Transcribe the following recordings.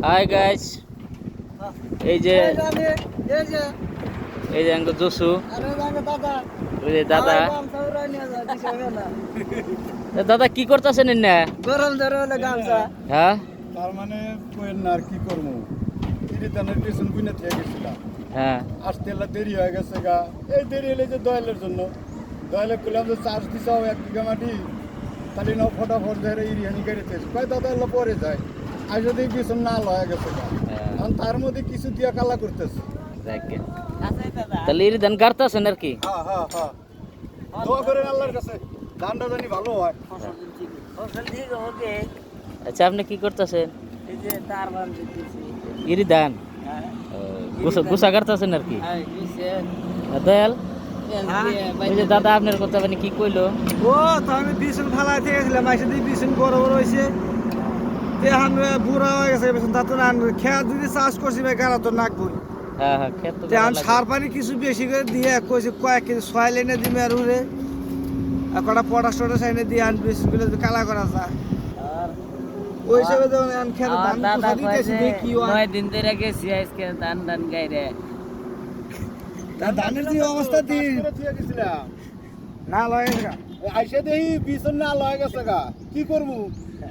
Hi guys, এই যে uncle Jashu, ওই যে দাদা। দাদা কি করতেছেন না? গরম ধরে হলে গামছা। হ্যাঁ, তার মানে কইেন না আর কি করবো, ইরিতানের পিছন গুনে থেকে গেছিলাম। হ্যাঁ, আসতে এলা দেরি হয়ে গেছে গা। এই দেরি হলে যে দয়ালের জন্য, দয়ালে করলাম যে চার্জ দিছাও 1 বিঘা মাটি, তাহলে নাও ফটাফট ধরে ইরিহানি গাড়িতে কয় দাদা এলা পরে যায়। আর যদি পিছন না লয়ে গেছে গা, কারণ তার মধ্যে কিছু দিয়া কালা করতেছে। যাকে তাহলে এর ধান গাড়তাছেন আর কি? হ্যাঁ হ্যাঁ হ্যাঁ, দোয়া করেন আল্লাহর কাছে ধানটা জানি ভালো হয়। ফসল ঠিক হবে। আচ্ছা, আপনি কি করতেছেন? এই যে তার বান দিতেছি। ইরি ধান হ্যাঁ। গুছা গাড়তাছেন আর কি? হ্যাঁ, নিচে দয়াল, হ্যাঁ। ওই যে দাদা আপনার কথা মানে কি কইলো? ও তো আমি বিছুন ফালাই থেকে গেছিলাম, মাইসে দিয়ে বিছুন বড় বড় হয়েছে, এখন বুড়া হয়ে গেছে বিছুন, তা তো না খেয়া যদি চাষ করছি ভাই গাড়া তো নাকবই। হ্যাঁ হ্যাঁ, খেত তো এখন সার পানি কিছু বেশি করে দিয়ে কইছে কয়েক কেজি সয়েল এনে দিবে আর উড়ে আর কটা পটাশ টটাশ এনে দিয়ে আন বিছুনগুলো কালা করা যায়। ওই হিসাবে তো এখন খেতে ধান পোষা দিতেছি দেখি 9 দিন ধরে গেছি আজকে ধান গাইরে। ধানের যে অবস্থা দিয়ে দিয়ে গেছিলাম, না লাগে গা। আইসে দেখি পিছন না লয়ে গেছে গা, কি করবো?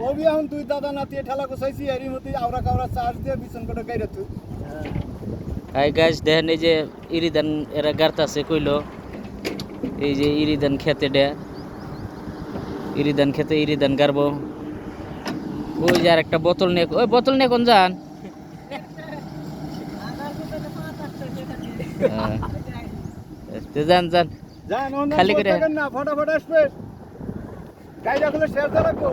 কবি এখন তুই দাদা নাতিয়ে ঠেলা গোছাইছি এরই মধ্যে আওরা কাওরা চার্জ দিয়ে পিছন করে গাইরে তুই। হাই গাইস, দেখেন এই যে ইরি ধান এরা গাড়তাছে কইলো, এই যে ইরি ধান খেতে দেয়, ইরি ধান খেতে ইরি ধান গাড়বো। ওই যে আর একটা বোতল নিয়ে, ওই বোতল নিয়ে কোন যান? যান যান, যান খালি করে। না ফটাফট আসবে, গাড়িটা খুলে শেয়ার রাখবো।